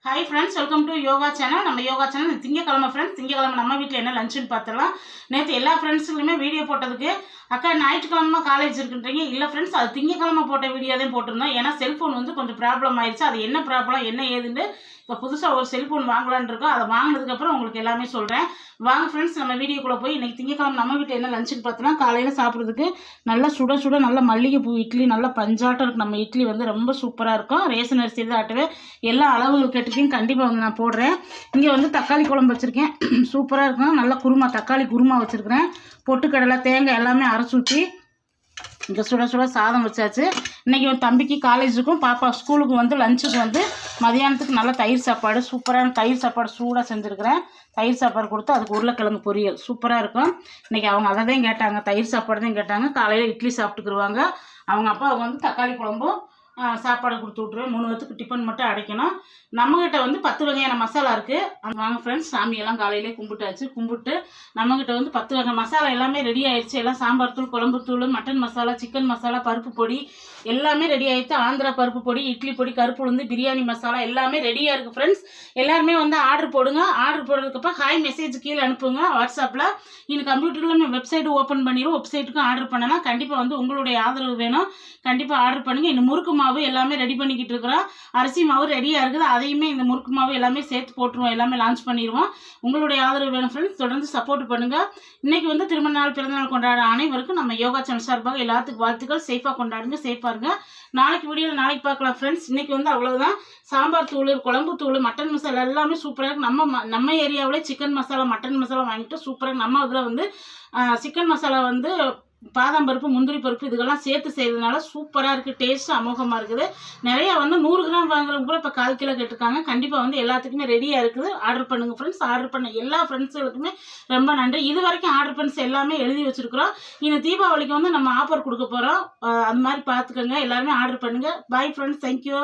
Hi friends, welcome to yoga channel. நம்ம yoga channel திங்கக்கிழமை friends. திங்கக்கிழமை நம்ம வீட்டில் என்ன லஞ்சுன்னு பார்த்துடலாம். நேற்று எல்லா ஃப்ரெண்ட்ஸுக்குமே வீடியோ போட்டதுக்கு அக்கா ஞாயிற்றுக்கிழமை காலேஜ் இருக்குன்றீங்க. இல்லை ஃப்ரெண்ட்ஸ், அது திங்கக்கிழமை போட்ட வீடியோ தான் போட்டிருந்தோம். ஏன்னா செல்ஃபோன் வந்து கொஞ்சம் ப்ராப்ளம் ஆயிடுச்சு. அது என்ன ப்ராப்ளம் என்ன ஏதுன்னு இப்போ புதுசாக ஒரு செல்ஃபோன் வாங்கலான்னு இருக்கோம். அதை வாங்கினதுக்கப்புறம் உங்களுக்கு எல்லாமே சொல்கிறேன். வாங்க ஃப்ரெண்ட்ஸ், நம்ம வீடியோக்குள்ளே போய் இன்றைக்கி திங்கக்கிழமை நம்ம வீட்டில் என்ன லஞ்சுன்னு பார்த்தோன்னா, காலையில் சாப்பிட்றதுக்கு நல்லா சுட சுட நல்ல மல்லிகைப்பூ இட்லி, நல்லா பஞ்சாட்டம் இருக்குது. நம்ம இட்லி வந்து ரொம்ப சூப்பராக இருக்கும். ரேஷன் அரிசி தான் ஆட்டுவேன். எல்லா அளவுகள் கேட்டுக்கையும் கண்டிப்பாக வந்து நான் போடுறேன். இங்கே வந்து தக்காளி குழம்பு வச்சுருக்கேன். சூப்பராக இருக்கும். நல்லா குருமா, தக்காளி குருமா வச்சுருக்கிறேன். பொட்டுக்கடலை தேங்காய் எல்லாமே அரைச்சி ஊற்றி இங்கே சுட சுட சாதம் வச்சாச்சு. இன்றைக்கி வந்து தம்பிக்கு காலேஜுக்கும் பாப்பா ஸ்கூலுக்கு வந்து லஞ்சுக்கு வந்து மதியானத்துக்கு நல்லா தயிர் சாப்பாடு, சூப்பரான தயிர் சாப்பாடு சூடாக செஞ்சுருக்கிறேன். தயிர் சாப்பாடு கொடுத்து அதுக்கு உருளைக்கிழங்கு பொரியல் சூப்பராக இருக்கும். இன்றைக்கி அவங்க அதை தான் கேட்டாங்க, தயிர் சாப்பாடு தான் கேட்டாங்க. காலையில் இட்லி சாப்பிட்டுக்குருவாங்க. அவங்க அப்பா வந்து தக்காளி குழம்பும் சாப்பாடு கொடுத்து விட்ருவேன். 3 பேத்துக்கு டிஃபன் மட்டும் அடைக்கணும். நம்மக்கிட்ட வந்து 10 வகையான மசாலா இருக்குது. வாங்க ஃப்ரெண்ட்ஸ், சாமியெல்லாம் காலையிலே கும்பிட்டாச்சு. கும்பிட்டு நம்மக்கிட்ட வந்து 10 வகை மசாலா எல்லாமே ரெடி ஆயிடுச்சு. எல்லாம் சாம்பார் தூள், குழம்பு தூள், மட்டன் மசாலா, சிக்கன் மசாலா, பருப்பு பொடி எல்லாமே ரெடி ஆகிடுச்சு. ஆந்திரா பருப்பு பொடி, இட்லி பொடி, கருப்பு உளுந்து, பிரியாணி மசாலா எல்லாமே ரெடியாக இருக்குது ஃப்ரெண்ட்ஸ். எல்லாருமே வந்து ஆர்டர் போடுங்க. ஆர்டர் போடுறதுக்கப்புறம் ஹாய் மெசேஜ் கீழே அனுப்புங்க வாட்ஸ்அப்பில். இன்னும் கம்ப்யூட்டரில் நம்ம வெப்சைட்டு ஓப்பன் பண்ணிடுவோம். வெப்சைட்டுக்கும் ஆர்டர் பண்ணலாம். கண்டிப்பாக வந்து உங்களுடைய ஆதரவு வேணும். கண்டிப்பாக ஆர்டர் பண்ணுங்கள். இன்னும் முறுக்கு மாவு எல்லாமே ரெடி பண்ணிக்கிட்டு இருக்கிறோம். அரிசி மாவு ரெடியாக இருக்குது. அதையுமே இந்த முறுக்கு மாவு எல்லாமே சேர்த்து போட்டுருவோம். எல்லாமே லான்ச் பண்ணிடுவோம். உங்களுடைய ஆதரவு வேணும் ஃப்ரெண்ட்ஸ். தொடர்ந்து சப்போர்ட் பண்ணுங்கள். இன்றைக்கி வந்து திருமண நாள், பிறந்தநாள் கொண்டாட அனைவருக்கும் நம்ம யோகா சேனல் சார்பாக எல்லாத்துக்கும் வாழ்த்துக்கள். சேஃபாக கொண்டாடுங்க, சேஃபாக இருங்க. நாளைக்கு வீடியோவில் நாளைக்கு பார்க்கலாம் ஃப்ரெண்ட்ஸ். இன்றைக்கி வந்து அவ்வளோதான். சாம்பார் தூள், குழம்பு தூள், மட்டன் மசாலா எல்லாமே சூப்பராக இருக்குது. நம்ம ஏரியாவிலே சிக்கன் மசாலா, மட்டன் மசாலா வாங்கிட்டு சூப்பராக நம்ம இதில் வந்து சிக்கன் மசாலா வந்து பாதாம் பருப்பு, முந்திரி பருப்பு இதுக்கெல்லாம் சேர்த்து செய்கிறதுனால சூப்பராக இருக்குது. டேஸ்ட்டு அமோகமாக இருக்குது. நிறையா வந்து 100 கிராம் வாங்குறவங்க கூட இப்போ 1/4 கிலோ கேட்டிருக்காங்க. கண்டிப்பாக வந்து எல்லாத்துக்குமே ரெடியாக இருக்குது. ஆர்டர் பண்ணுங்கள் ஃப்ரெண்ட்ஸ். ஆர்டர் பண்ண எல்லா ஃப்ரெண்ட்ஸுகளுக்குமே ரொம்ப நன்றி. இது வரைக்கும் ஆர்டர் பண்ணி எல்லாமே எழுதி வச்சுருக்குறோம். இன்னும் தீபாவளிக்கு வந்து நம்ம ஆஃபர் கொடுக்க போகிறோம். அது மாதிரி பார்த்துக்கோங்க. எல்லாருமே ஆர்டர் பண்ணுங்கள். Bye friends, thank you.